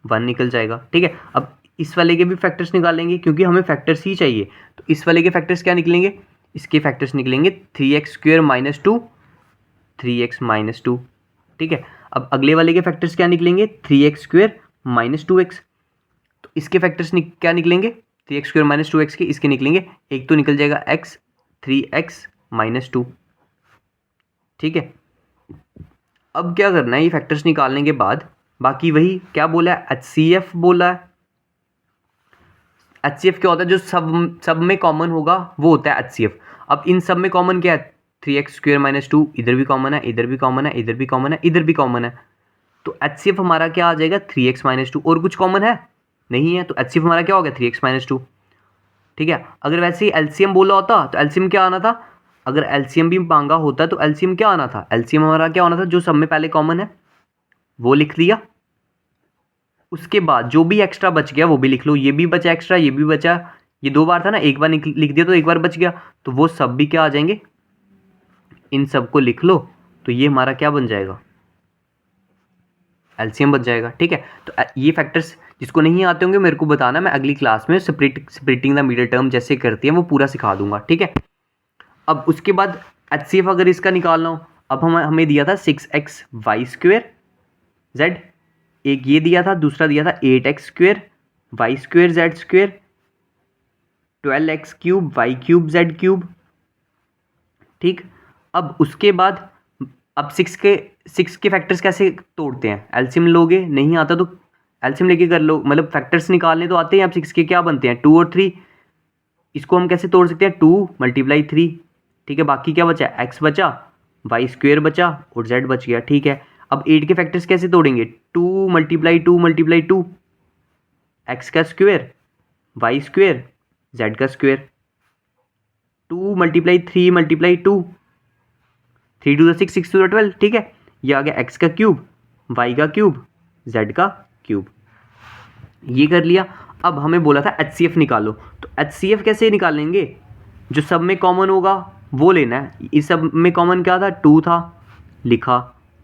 1 निकल जाएगा। ठीक है, अब इस वाले के भी फैक्टर्स निकाल लेंगे क्योंकि हमें फैक्टर्स ही चाहिए। तो इस वाले के फैक्टर्स क्या निकलेंगे, इसके फैक्टर्स निकलेंगे 3x square minus 2, 3x minus 2। ठीक है, अब अगले वाले के फैक्टर्स क्या निकलेंगे, 3x स्क्वायर माइनस 2x। तो इसके फैक्टर्स क्या निकलेंगे, 3x स्क्वायर माइनस 2x के इसके निकलेंगे, एक तो निकल जाएगा x, 3x माइनस 2। ठीक है, अब क्या करना है, ये फैक्टर्स निकालने के बाद बाकी वही क्या बोला है, HCF बोला है। HCF क्या होता है, जो सब में कॉमन होगा वो होता है HCF। अब इन सब में कॉमन क्या है, 3x स्क्वायर माइनस 2, इधर भी कॉमन है, इधर भी कॉमन है, इधर भी कॉमन है, इधर भी कॉमन है। तो HCF हमारा क्या आ जाएगा, 3x माइनस 2। और कुछ कॉमन है नहीं है, तो HCF हमारा क्या हो गया, 3x माइनस 2। ठीक है, अगर वैसे ही LCM बोला होता तो LCM क्या आना था, अगर LCM भी मांगा होता तो LCM क्या आना था, LCM हमारा क्या होना था, जो सब में पहले कॉमन है वो लिख लिया, उसके बाद जो भी एक्स्ट्रा बच गया वो भी लिख लो। ये भी बचा एक्स्ट्रा, ये भी बचा, ये 2 बार था ना, एक बार लिख दिया तो एक बार बच गया, तो वो सब भी क्या आ जाएंगे, इन सब को लिख लो, तो ये हमारा क्या बन जाएगा, LCM बन जाएगा। ठीक है, तो ये फैक्टर्स जिसको नहीं आते होंगे मेरे को बताना, मैं अगली क्लास में स्प्लिटिंग द मीडियम टर्म जैसे करती है वो पूरा सिखा दूंगा। ठीक है, अब उसके बाद HCF अगर इसका निकालना हो, अब हमें दिया था 6x वाई स्क्वेयर जेड, एक ये दिया था, दूसरा दिया था 8x square y square z square, 12x cube y cube z cube. ठीक, अब उसके बाद अब 6 के फैक्टर्स कैसे तोड़ते हैं, एलसीएम लोगे, नहीं आता तो एलसीएम लेके कर लो, मतलब फैक्टर्स निकालने तो आते हैं। अब 6 के क्या बनते हैं, 2 और 3, इसको हम कैसे तोड़ सकते हैं, 2 मल्टीप्लाई 3। ठीक है, बाकी क्या बचा, x बचा, वाई स्क्वेयर बचा और z बच गया। ठीक है, अब 8 के फैक्टर्स कैसे तोड़ेंगे, 2 मल्टीप्लाई 2 मल्टीप्लाई 2, एक्स का स्क्वेयर वाई स्क्वेयर जेड का स्क्वेयर, 2 मल्टीप्लाई 3 मल्टीप्लाई 2, 3 टू द 6, 6 टू द 12। ठीक है, ये आ गया एक्स का क्यूब, वाई का क्यूब, जेड का क्यूब, ये कर लिया। अब हमें बोला था HCF निकालो, तो HCF कैसे निकालेंगे, जो सब में कॉमन होगा वो लेना है। इस सब में कॉमन क्या था, 2 था, लिखा।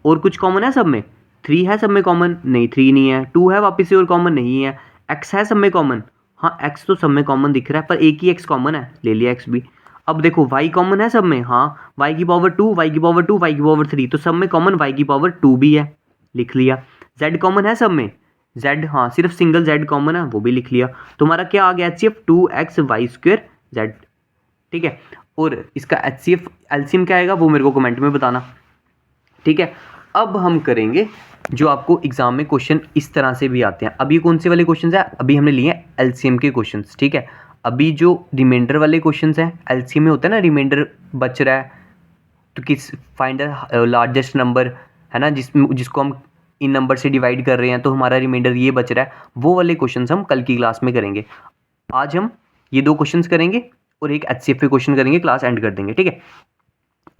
और कुछ कॉमन है सब में, 3 है सब में कॉमन, नहीं 3 नहीं है, 2 है वापस से और कॉमन नहीं है, x है सब में कॉमन, हाँ x तो सब में कॉमन दिख रहा है पर एक ही x कॉमन है, ले लिया x भी। अब देखो y कॉमन है सब में, हाँ y की पावर 2, y की पावर 2, y की पावर 3, तो सब में कॉमन y की पावर 2 भी है, लिख लिया। z कॉमन है सब में, z हाँ सिर्फ सिंगल z कॉमन है, वो भी लिख लिया। तुम्हारा क्या आ गया, HCF 2x Y square z। ठीक है, और इसका HCF LCM क्या आएगा वो मेरे को कमेंट में बताना। ठीक है, अब हम करेंगे जो आपको एग्जाम में क्वेश्चन इस तरह से भी आते हैं। अभी कौन से वाले क्वेश्चन है, अभी हमने लिए हैं LCM के क्वेश्चंस। ठीक है, अभी जो रिमाइंडर वाले क्वेश्चंस हैं LCM में होता है ना, रिमाइंडर बच रहा है तो किस फाइंड द लार्जेस्ट नंबर है ना, जिसको हम इन नंबर से डिवाइड कर रहे हैं तो हमारा रिमाइंडर ये बच रहा है, वो वाले क्वेश्चंस हम कल की क्लास में करेंगे। आज हम ये 2 क्वेश्चंस करेंगे और एक HCF पे क्वेश्चन करेंगे, क्लास एंड कर देंगे। ठीक है,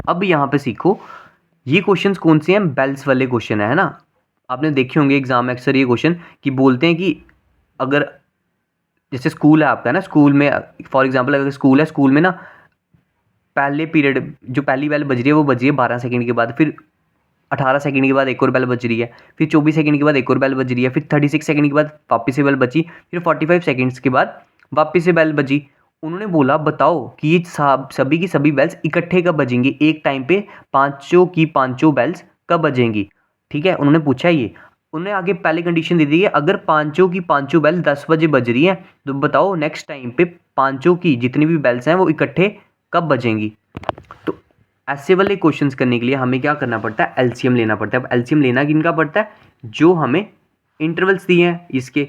अब यहाँ पे सीखो ये क्वेश्चंस कौन से हैं, बेल्स वाले क्वेश्चन है ना। आपने देखे होंगे एग्जाम में अक्सर ये क्वेश्चन कि बोलते हैं कि अगर जैसे स्कूल है आपका ना, स्कूल में फॉर एग्जांपल अगर स्कूल है, स्कूल में ना पहले पीरियड जो पहली बेल बज रही है वो बजी है 12 सेकंड के बाद, फिर 18 सेकंड के बाद एक और बेल बज रही है, फिर 24 सेकंड के बाद एक और बेल बज रही है, फिर 36 सेकंड के बाद वापस से बेल बजी, फिर 45 सेकंड्स के बाद वापस से बेल बजी। उन्होंने बोला बताओ कि ये सभी की सभी बेल्स इकट्ठे कब बजेंगी, एक टाइम पे पांचों की पांचों बेल्स कब बजेंगी। ठीक है, उन्होंने पूछा ये, उन्होंने आगे पहले कंडीशन दे दी है, अगर पांचों की पांचों बेल 10 बजे बज रही हैं तो बताओ नेक्स्ट टाइम पे पांचों की जितनी भी बेल्स हैं वो इकट्ठे कब बजेंगी। तो ऐसे वाले क्वेश्चंस करने के लिए हमें क्या करना पड़ता है, LCM लेना पड़ता है। अब LCM लेना किनका पड़ता है, जो हमें इंटरवल्स दिए हैं इसके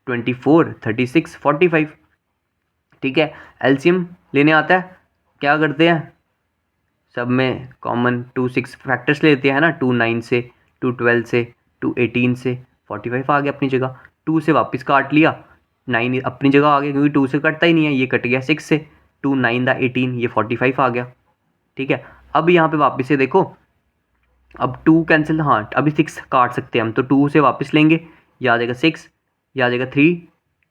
24, 36, 45। ठीक है, LCM लेने आता है, क्या करते हैं, सब में कॉमन 2 6 फैक्टर्स लेते हैं ना, 2 9 से, 2 12 से, 2 18 से, 45 आ गया अपनी जगह, 2 से वापस काट लिया, 9 अपनी जगह आ गया क्योंकि 2 से कटता ही नहीं है, ये कट गया 6 से, 2 9 दा 18, ये 45 आ गया। ठीक है, अब यहाँ पे वापस से देखो, अब 2 कैंसिल, हाँ अभी 6 काट सकते हैं हम, तो 2 से वापस लेंगे, यह आ जाएगा 6, यह आ जाएगा 3,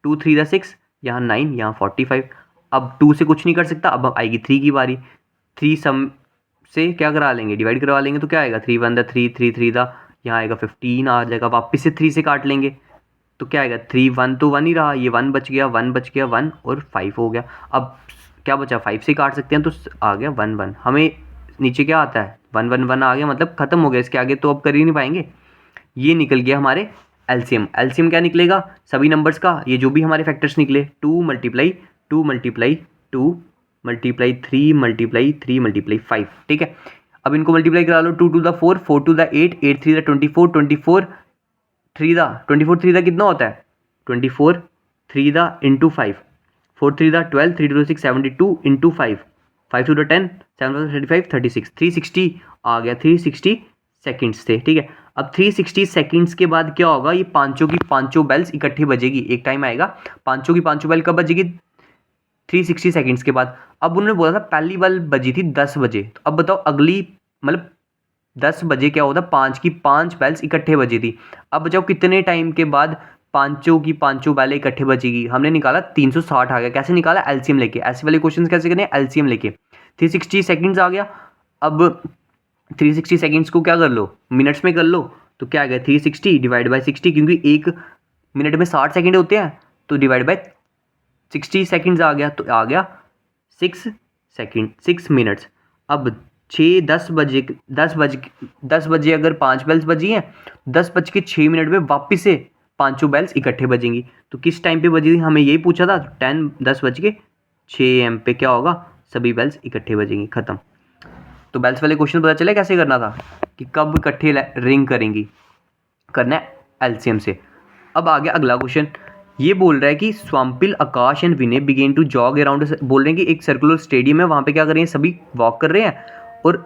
2 3 दा 6, यहाँ 9, यहाँ 45। अब 2 से कुछ नहीं कर सकता, अब आएगी 3 की बारी, 3 सम से क्या करा लेंगे, डिवाइड करवा लेंगे, तो क्या आएगा 3 1 दा 3 3 3 दा, यहाँ आएगा 15 आ जाएगा, वापस से 3 से काट लेंगे तो क्या आएगा 3 1 तो 1 ही रहा, ये 1 बच गया 1 बच गया 1 और 5 हो गया। अब क्या बचा 5 से काट सकते हैं तो आ गया 1 1, हमें नीचे क्या आता है 1 1 1 आ गया, मतलब खत्म हो गया, इसके आगे तो अब कर ही नहीं पाएंगे। ये निकल गया हमारे एलसीएम। एलसीएम क्या निकलेगा सभी नंबर्स का, ये जो भी हमारे फैक्टर्स निकले 2 multiply 2 multiply 2 multiply 3 multiply 3 multiply 5, ठीक है। अब इनको मल्टीप्लाई करा लो, 2 टू द 4 4 टू द 8 8 3 द 24 24 3 दा 24 3 दा कितना होता है 24 3 दा इंटू 5 4 3 दा 12 3 टू द 6 72 इंटू 5 5 टू द 10 7 35 36 360 आ गया, 360 सेकेंड्स थे, ठीक है। अब 360 सेकेंड्स के बाद क्या होगा, ये पांचों की पांचों बेल्स इकट्ठी बजेगी, एक टाइम आएगा पांचों की पांचों बेल कब बजेगी 360 सेकेंड्स के बाद। अब उन्होंने बोला था पहली बेल बजी थी 10 बजे, तो अब बताओ अगली मतलब 10 बजे क्या होता, 5 की 5 बेल्स इकट्ठे बजी थी। अब बचाओ कितने टाइम के बाद पांचों की पांचों बेलें इकट्ठे बजेगी, हमने निकाला 360 आ गया। कैसे निकाला एलसीएम लेके, ऐसे वाले क्वेश्चन कैसे करने एलसीएम लेके। 360 सेकेंड्स आ गया, अब 360 सेकेंड्स को क्या कर लो मिनट्स में कर लो, तो क्या आ गया 360 डिवाइड बाई 60, क्योंकि एक मिनट में 60 सेकेंड होते हैं, तो डिवाइड बाई 60 सेकेंड्स आ गया, तो आ गया 6 सेकेंड 6 मिनट्स। अब 10 बजे अगर 5 बेल्स बजी हैं, 10:06 में वापस से पांचों बेल्स इकट्ठे बजेंगी। तो किस टाइम पे बजी थी हमें यही पूछा था, 10:06 AM पे क्या होगा सभी बेल्स इकट्ठे बजेंगी, खत्म। तो बेल्स वाले क्वेश्चन पता चले कैसे करना था कि कब इकट्ठे रिंग करेंगी, करना है एलसीएम से। अब आ गया अगला क्वेश्चन, ये बोल रहा है कि स्वाम्पिल Akash and Vinay began to jog around, बोल रहे हैं कि एक सर्कुलर स्टेडियम है, वहाँ पे क्या कर रहे हैं सभी वॉक कर रहे हैं और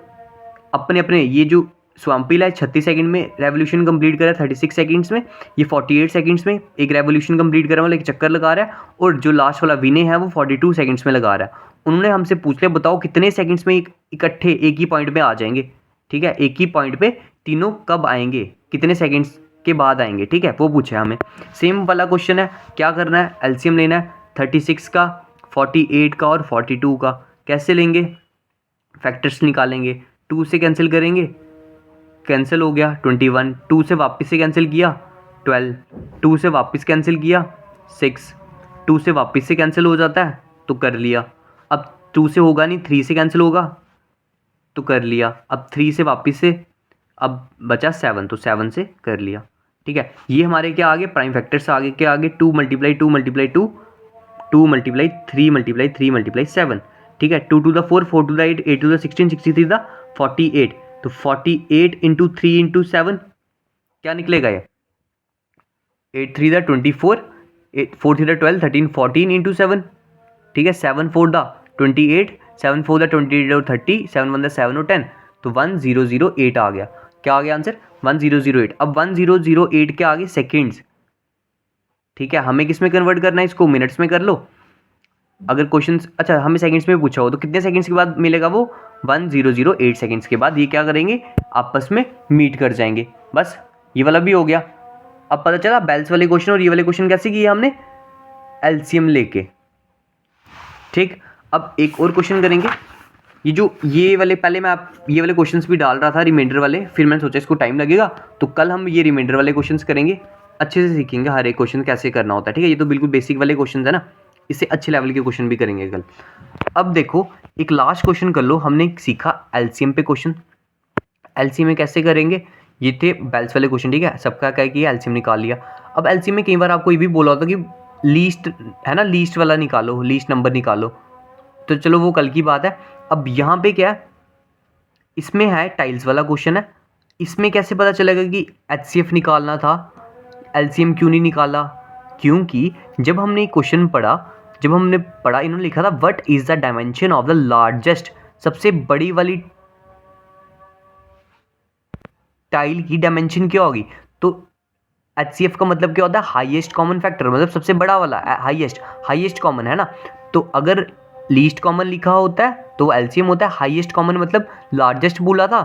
अपने अपने, ये जो स्वाम्पिल है 36 सेकंड में रेवोल्यूशन कंप्लीट कर रहा है, 36 सेकंड्स में, ये 48 सेकंड्स में एक रेवोल्यूशन कंप्लीट कर रहा है, मतलब एक चक्कर लगा रहा है, और जो लास्ट वाला विनय है वो 42 सेकंड्स में लगा रहा है। उन्होंने हमसे पूछ लिया बताओ कितने सेकंड्स में इकट्ठे एक ही पॉइंट पे आ जाएंगे, ठीक है, एक ही पॉइंट पे तीनों कब आएंगे, कितने सेकंड्स के बाद आएंगे, ठीक है, वो पूछा हमें। सेम वाला क्वेश्चन है, क्या करना है एलसीएम लेना है 36 का 48 का और 42 का। कैसे लेंगे, फैक्टर्स निकालेंगे, 2 से कैंसिल करेंगे, कैंसिल हो गया 21, 2 से वापस से कैंसिल किया 12, 2 से वापस कैंसिल किया 6, 2 से वापस से कैंसिल हो जाता है तो कर लिया। अब 2 से होगा नहीं, 3 से कैंसिल होगा तो कर लिया। अब 3 से वापस से अब बचा 7, तो 7 से कर लिया, ठीक है। ये हमारे क्या आगे प्राइम फैक्टर्स आगे क्या आगे 2 multiply 2 multiply 2 2 multiply 3 multiply 3 multiply 7, ठीक है। 2 टू द 4 4 टू द 8 8 टू द 16 63 द 48, तो 48 इंटू 3 इंटू 7 क्या निकलेगा ये 8 3 द 24 8 4 3 द 12 13 14 इंटू 7, ठीक है। 7 4 द 28 7 4 द 28 और 30 7 1 द 7 और 10, तो 1008 आ गया। क्या आ गया आंसर 1008। अब 1008 के आगे सेकेंड्स, ठीक है, हमें किस में कन्वर्ट करना है इसको, मिनट्स में कर लो। अगर क्वेश्चन अच्छा हमें सेकंड्स में पूछा हो तो कितने सेकंड्स के बाद मिलेगा वो 1008 सेकंड्स के बाद ये क्या करेंगे आपस में मीट कर जाएंगे। बस ये वाला भी हो गया। अब पता चला बेल्स वाले क्वेश्चन और ये वाले क्वेश्चन कैसे किए हमने एलसीएम लेके, ठीक। अब एक और क्वेश्चन करेंगे, ये वाले पहले मैं आप ये वाले क्वेश्चंस भी डाल रहा था रिमाइंडर वाले, फिर मैंने सोचा इसको टाइम लगेगा तो कल हम ये रिमाइंडर वाले क्वेश्चंस करेंगे, अच्छे से सीखेंगे हर एक क्वेश्चन कैसे करना होता है, ठीक है। ये तो बिल्कुल बेसिक वाले क्वेश्चन है ना, इससे अच्छे लेवल के क्वेश्चन भी करेंगे कल। अब देखो एक लास्ट क्वेश्चन कर लो, हमने सीखा एलसीएम पे क्वेश्चन, एलसीएम में कैसे करेंगे, ये थे बेल्स वाले क्वेश्चन, ठीक है। सबका क्या किया एलसीएम निकाल लिया। अब एलसीएम में कई बार आपको ये भी बोला होता कि लीस्ट है ना, लीस्ट वाला निकालो, लीस्ट नंबर निकालो, तो चलो वो कल की बात है। अब यहाँ पे क्या है, इसमें है टाइल्स वाला क्वेश्चन है, इसमें कैसे पता चलेगा कि एचसीएफ निकालना था, एलसीएम क्यों नहीं निकाला, क्योंकि जब हमने क्वेश्चन पढ़ा इन्होंने लिखा था what is the dimension of the largest, सबसे बड़ी वाली टाइल की डायमेंशन क्या होगी, तो एचसीएफ का मतलब क्या होता है हाईएस्ट कॉमन फैक्टर, मतलब सबसे बड़ा वाला हाईएस्ट कॉमन है ना। तो अगर लीस्ट कॉमन लिखा होता है तो एलसीएम होता है हाईएस्ट कॉमन, मतलब लार्जेस्ट बोला था।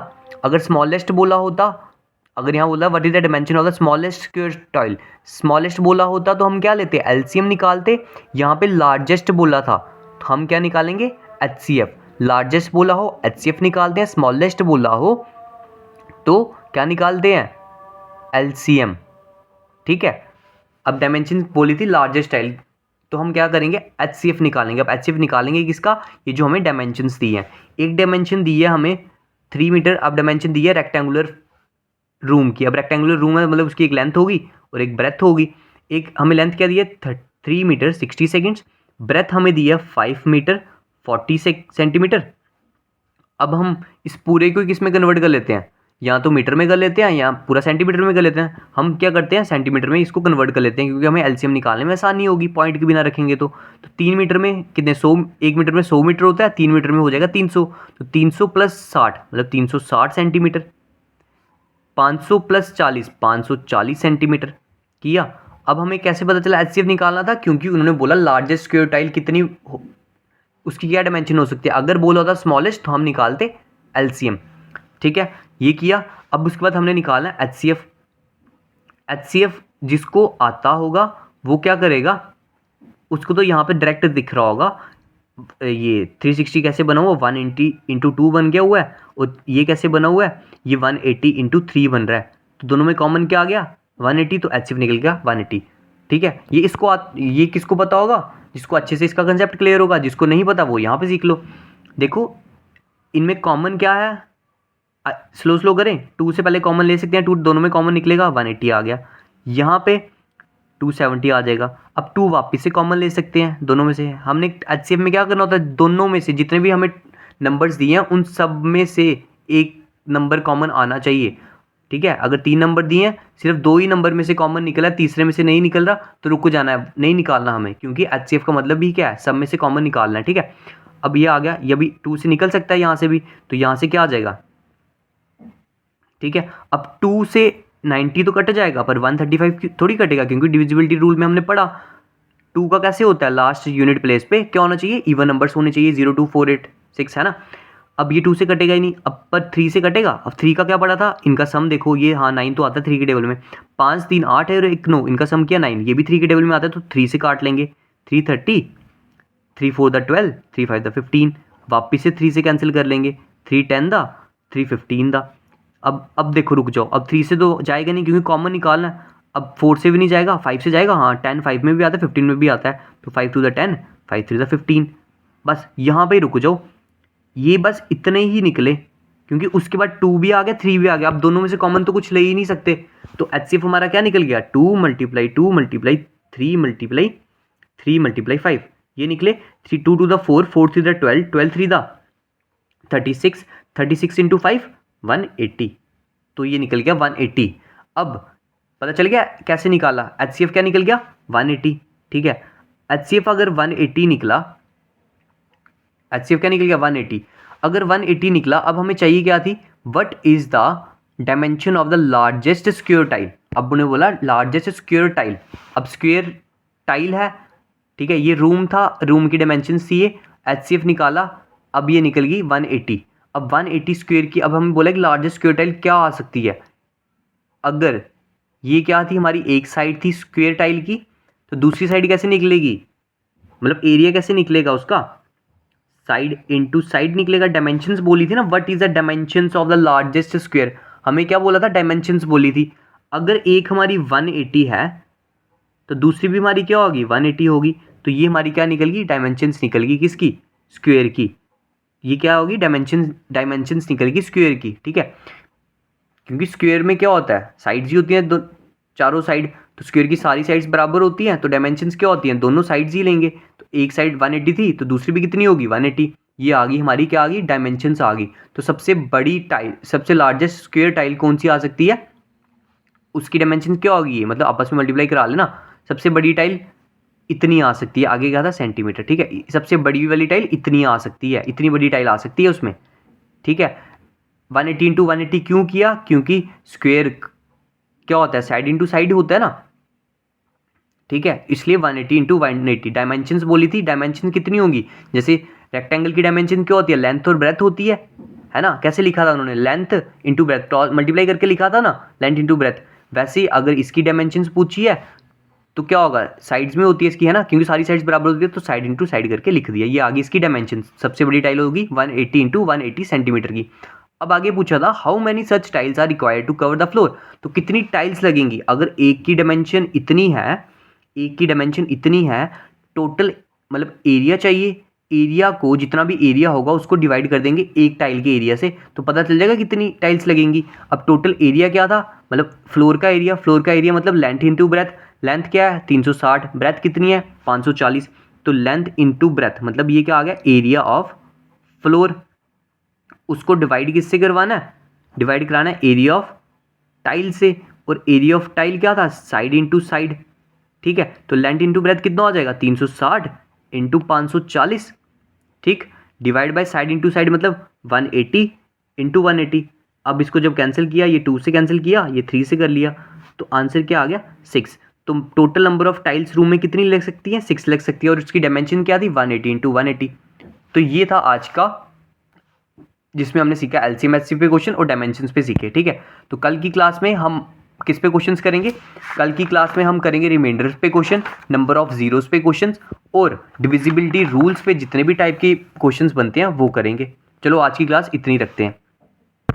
अगर स्मॉलेस्ट बोला होता, अगर यहाँ बोला what is the dimension of the smallest square tile, smallest बोला होता तो हम क्या लेते एलसीएम निकालते। यहाँ पे लार्जेस्ट बोला था तो हम क्या निकालेंगे एचसीएफ। लार्जेस्ट बोला हो HCF निकालते हैं, स्मॉलेस्ट बोला हो तो क्या निकालते हैं, LCM। ठीक है, अब डायमेंशन बोली थी लार्जेस्ट टाइल, तो हम क्या करेंगे, HCF निकालेंगे। अब HCF निकालेंगे किसका, ये जो हमें डायमेंशंस दी हैं। एक डायमेंशन दी है हमें 3 मीटर, अब डायमेंशन दी है रेक्टेंगुलर रूम की। अब रेक्टेंगुलर रूम है मतलब उसकी एक लेंथ होगी और एक ब्रेथ होगी। एक हमें लेंथ क्या दी है 3 मीटर 60 सेकेंड्स, ब्रेथ हमें दी है 5 मीटर 40 सेंटीमीटर। अब हम इस पूरे को किस में कन्वर्ट कर लेते हैं, या तो मीटर में कर लेते हैं या पूरा सेंटीमीटर में कर लेते हैं। हम क्या करते हैं, सेंटीमीटर में इसको कन्वर्ट कर लेते हैं क्योंकि हमें LCM निकालने में आसानी होगी, पॉइंट के बिना रखेंगे तो 3 मीटर में कितने 100, 1 मीटर में 100 मीटर होता है, 3 मीटर में हो जाएगा 300, तो 300 प्लस 60 मतलब 360 सेंटीमीटर, 500 प्लस 40 540 सेंटीमीटर किया। अब हमें कैसे पता चला HCF निकालना था, क्योंकि उन्होंने बोला लार्जेस्ट स्क्वायर टाइल कितनी उसकी क्या डायमेंशन हो सकती है। अगर बोला होता स्मॉलेस्ट तो हम निकालते LCM। ठीक है, ये किया। अब उसके बाद हमने निकालना है HCF जिसको आता होगा वो क्या करेगा, उसको तो यहाँ पे डायरेक्ट दिख रहा होगा। ये 360 कैसे बना हुआ, 180 इंटू 2 बन गया हुआ है, और ये कैसे बना हुआ है, ये 180 इंटू 3 बन रहा है। तो दोनों में कॉमन क्या आ गया 180, तो HCF निकल गया 180। ठीक है, ये किसको पता होगा, जिसको अच्छे से इसका कंसेप्ट क्लियर होगा। जिसको नहीं पता वो यहाँ पे सीख लो। देखो इनमें कॉमन क्या है, स्लो करें, 2 से पहले कॉमन ले सकते हैं, 2 दोनों में कॉमन निकलेगा 180 आ गया, यहाँ पे 270 आ जाएगा। अब 2 वापस से कॉमन ले सकते हैं दोनों में से। हमने HCF में क्या करना होता है, दोनों में से जितने भी हमें नंबर्स दिए हैं उन सब में से एक नंबर कॉमन आना चाहिए। ठीक है, अगर 3 नंबर दिए हैं, सिर्फ 2 ही नंबर में से कॉमन निकला है, तीसरे में से नहीं निकल रहा तो रुक जाना है, नहीं निकालना हमें, क्योंकि HCF का मतलब भी क्या है, सब में से कॉमन निकालना है। ठीक है, अब ये आ गया, ये भी 2 से निकल सकता है यहाँ से भी, तो यहाँ से क्या आ जाएगा। ठीक है, अब 2 से 90 तो कट जाएगा, पर 135 थोड़ी कटेगा, क्योंकि डिविजिबिलिटी रूल में हमने पढ़ा 2 का कैसे होता है, लास्ट यूनिट प्लेस पे क्या होना चाहिए, इवन नंबर्स होने चाहिए, 0 2 4 8 6 है ना। अब ये 2 से कटेगा ही नहीं, अब पर 3 से कटेगा। अब 3 का क्या पड़ा था, इनका सम देखो, ये हाँ 9 तो आता है 3 के टेबल में, 5 3 8 है और 1 9, इनका सम किया 9, ये भी 3 के टेबल में आता है, तो 3 से काट लेंगे, 3 30, 3 4 द 12, 3 5 द 15, वापिस से 3 से कैंसिल कर लेंगे, 3 10 दा, 3 15 दा। अब देखो रुक जाओ, अब 3 से तो जाएगा नहीं क्योंकि कॉमन निकालना है। अब 4 से भी नहीं जाएगा, 5 से जाएगा, हाँ 10 5 में भी आता है, 15 में भी आता है, तो 5 2 द 10, 5 3 द 15। बस यहाँ पे रुक जाओ, ये बस इतने ही निकले, क्योंकि उसके बाद 2 भी आ गया 3 भी आ गया। अब दोनों में से कॉमन तो कुछ ले ही नहीं सकते, तो HCF हमारा क्या निकल गया, 2 मल्टीप्लाई 2 मल्टीप्लाई 3 मल्टीप्लाई 3 मल्टीप्लाई 5, ये निकले 3 2 2 द 4 4 3 द 12 12 3 द 36 36 इंटू 5 180, तो ये निकल गया 180। अब पता चल गया कैसे निकाला, HCF क्या निकल गया 180। ठीक है, HCF अगर 180 निकला, HCF क्या निकल गया 180, अगर 180 निकला, अब हमें चाहिए क्या थी, what is the dimension of the largest square tile. अब उन्हें बोला लार्जेस्ट स्क्वायर टाइल, अब स्क्वायर टाइल है, ठीक है, ये रूम था, रूम की डायमेंशन थी ये, HCF निकाला, अब ये निकल गई 180। अब 180 स्क्वायर की, अब हमें बोला कि लार्जेस्ट स्क्वायर टाइल क्या आ सकती है। अगर ये क्या थी, हमारी एक साइड थी स्क्वायर टाइल की, तो दूसरी साइड कैसे निकलेगी, मतलब एरिया कैसे निकलेगा उसका, साइड इनटू साइड निकलेगा। डायमेंशंस बोली थी ना, what is the dimensions of the largest square, हमें क्या बोला था, डायमेंशंस बोली थी। अगर एक हमारी 180 है तो दूसरी भी हमारी क्या होगी 180 होगी, तो ये हमारी क्या निकल गई, डायमेंशंस निकल गई किसकी, स्क्वायर की। ये क्या होगी, डायमेंशंस निकल गई स्क्वायर की। ठीक है, क्योंकि स्क्वायर में क्या होता है, साइड्स ही होती हैं दो, चारों साइड, तो स्क्वायर की सारी साइड्स बराबर होती हैं, तो डायमेंशंस क्या होती हैं, दोनों साइड्स ही लेंगे। तो एक साइड 180 थी तो दूसरी भी कितनी होगी 180, ये आ गई हमारी क्या आ गई, डायमेंशंस आ गई। तो सबसे बड़ी टाइल, सबसे लार्जेस्ट स्क्वायर टाइल कौन सी आ सकती है, उसकी डायमेंशन क्या होगी, मतलब आपस में मल्टीप्लाई करा लेना, सबसे बड़ी टाइल इतनी आ सकती है, आगे क्या था सेंटीमीटर। ठीक है, सबसे बड़ी वाली टाइल इतनी आ सकती है, इतनी बड़ी टाइल आ सकती है उसमें। ठीक है, 180 इंटू 180 क्यों किया, क्योंकि स्क्वायर क्या होता है, साइड इंटू साइड होता है ना। ठीक है, इसलिए 180 इंटू 180 डायमेंशंस बोली थी, डायमेंशन कितनी होंगी, जैसे रेक्टेंगल की डायमेंशन क्या होती है, लेंथ और ब्रेथ होती है ना। कैसे लिखा था उन्होंने, लेंथ इंटू ब्रेथ, मल्टीप्लाई करके लिखा था ना, लेंथ इंटू ब्रेथ। वैसे ही अगर इसकी डायमेंशंस पूछी है तो क्या होगा, साइड्स में होती है इसकी, है ना, क्योंकि सारी साइड्स बराबर होती है तो साइड इंटू साइड करके लिख दिया। ये आगे इसकी डायमेंशन, सबसे बड़ी टाइल होगी 180 इंटू 180 सेंटीमीटर की। अब आगे पूछा था how many such tiles are required to cover the floor, तो कितनी टाइल्स लगेंगी। अगर एक की डायमेंशन इतनी है, एक की डायमेंशन इतनी है, टोटल मतलब एरिया चाहिए, एरिया को जितना भी एरिया होगा उसको डिवाइड कर देंगे एक टाइल के एरिया से, तो पता चल जाएगा कितनी टाइल्स लगेंगी। अब टोटल एरिया क्या था, मतलब फ्लोर का एरिया, फ्लोर का एरिया मतलब लेंथ इंटू ब्रेथ, लेंथ क्या है 360, ब्रेथ कितनी है 540, तो लेंथ इंटू ब्रेथ मतलब ये क्या आ गया, एरिया ऑफ फ्लोर। उसको डिवाइड किससे करवाना है, डिवाइड कराना है एरिया ऑफ टाइल से, और एरिया ऑफ टाइल क्या था, साइड इंटू साइड। ठीक है, तो लेंथ इंटू ब्रेथ कितना हो जाएगा 360 इंटू 540, ठीक, divide by side into side मतलब 180 इंटू 180। अब इसको जब कैंसिल किया, ये 2 से कैंसिल किया, ये 3 से कर लिया, तो आंसर क्या आ गया 6। तो total number of tiles room में कितनी लग सकती है, 6 लग सकती है, और उसकी डायमेंशन क्या थी 180 इंटू 180। तो ये था आज का, जिसमें हमने सीखा एलसीएम एचसीएफ पे क्वेश्चन और डायमेंशंस पे सीखे। ठीक है, तो कल की क्लास में हम किस पे क्वेश्चंस करेंगे, कल की क्लास में हम करेंगे रिमाइंडर्स पे क्वेश्चन, नंबर ऑफ जीरोस पे क्वेश्चंस, और डिविजिबिलिटी रूल्स पे जितने भी टाइप के क्वेश्चंस बनते हैं वो करेंगे। चलो आज की क्लास इतनी रखते हैं।